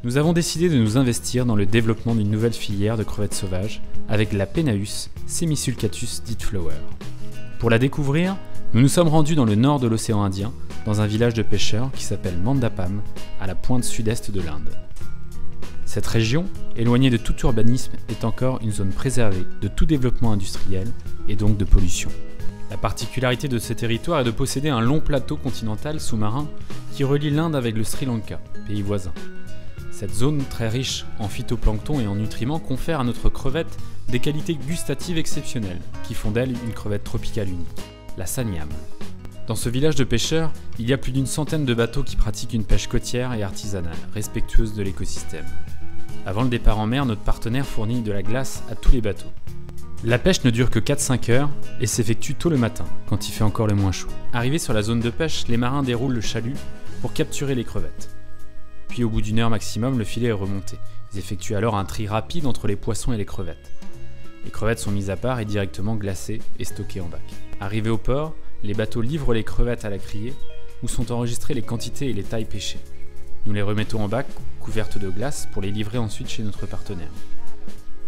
Nous avons décidé de nous investir dans le développement d'une nouvelle filière de crevettes sauvages avec la Penaeus semisulcatus ditflower. Pour la découvrir, nous nous sommes rendus dans le nord de l'océan Indien, dans un village de pêcheurs qui s'appelle Mandapam, à la pointe sud-est de l'Inde. Cette région, éloignée de tout urbanisme, est encore une zone préservée de tout développement industriel et donc de pollution. La particularité de ce territoire est de posséder un long plateau continental sous-marin qui relie l'Inde avec le Sri Lanka, pays voisin. Cette zone très riche en phytoplancton et en nutriments confère à notre crevette des qualités gustatives exceptionnelles qui font d'elle une crevette tropicale unique, la Sanyam. Dans ce village de pêcheurs, il y a plus d'une centaine de bateaux qui pratiquent une pêche côtière et artisanale, respectueuse de l'écosystème. Avant le départ en mer, notre partenaire fournit de la glace à tous les bateaux. La pêche ne dure que 4-5 heures et s'effectue tôt le matin, quand il fait encore le moins chaud. Arrivés sur la zone de pêche, les marins déroulent le chalut pour capturer les crevettes. Puis au bout d'une heure maximum, le filet est remonté. Ils effectuent alors un tri rapide entre les poissons et les crevettes. Les crevettes sont mises à part et directement glacées et stockées en bac. Arrivés au port, les bateaux livrent les crevettes à la criée, où sont enregistrées les quantités et les tailles pêchées. Nous les remettons en bac, couvertes de glace, pour les livrer ensuite chez notre partenaire.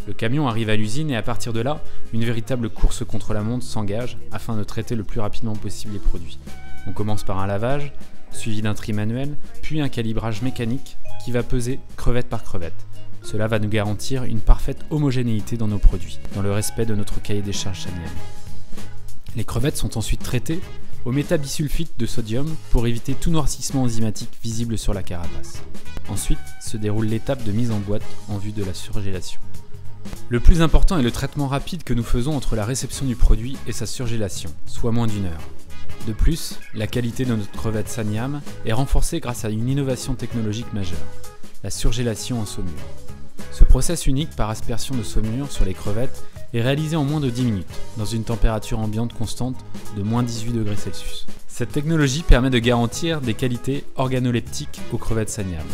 Le camion arrive à l'usine et à partir de là, une véritable course contre la montre s'engage afin de traiter le plus rapidement possible les produits. On commence par un lavage, suivi d'un tri manuel, puis un calibrage mécanique qui va peser crevette par crevette. Cela va nous garantir une parfaite homogénéité dans nos produits, dans le respect de notre cahier des charges Sanyam. Les crevettes sont ensuite traitées au métabisulfite de sodium pour éviter tout noircissement enzymatique visible sur la carapace. Ensuite se déroule l'étape de mise en boîte en vue de la surgélation. Le plus important est le traitement rapide que nous faisons entre la réception du produit et sa surgélation, soit moins d'1 heure. De plus, la qualité de notre crevette Sanyam est renforcée grâce à une innovation technologique majeure, la surgélation en saumure. Ce process unique par aspersion de saumure sur les crevettes est réalisé en moins de 10 minutes, dans une température ambiante constante de moins 18 degrés Celsius. Cette technologie permet de garantir des qualités organoleptiques aux crevettes Sanyam.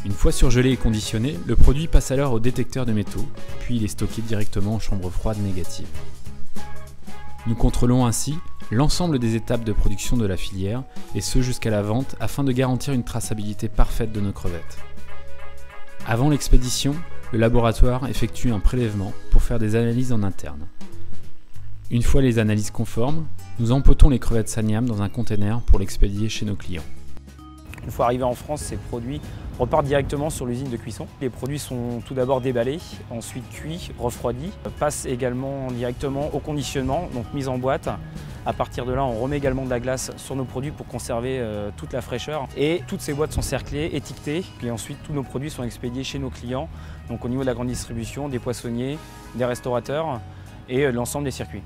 Une fois surgelé et conditionné, le produit passe alors au détecteur de métaux, puis il est stocké directement en chambre froide négative. Nous contrôlons ainsi l'ensemble des étapes de production de la filière, et ce jusqu'à la vente, afin de garantir une traçabilité parfaite de nos crevettes. Avant l'expédition, le laboratoire effectue un prélèvement pour faire des analyses en interne. Une fois les analyses conformes, nous empotons les crevettes Sanyam dans un container pour l'expédier chez nos clients. Une fois arrivés en France, ces produits repartent directement sur l'usine de cuisson. Les produits sont tout d'abord déballés, ensuite cuits, refroidis, passent également directement au conditionnement, donc mis en boîte. À partir de là, on remet également de la glace sur nos produits pour conserver toute la fraîcheur. Et toutes ces boîtes sont cerclées, étiquetées, puis ensuite tous nos produits sont expédiés chez nos clients, donc au niveau de la grande distribution, des poissonniers, des restaurateurs et l'ensemble des circuits.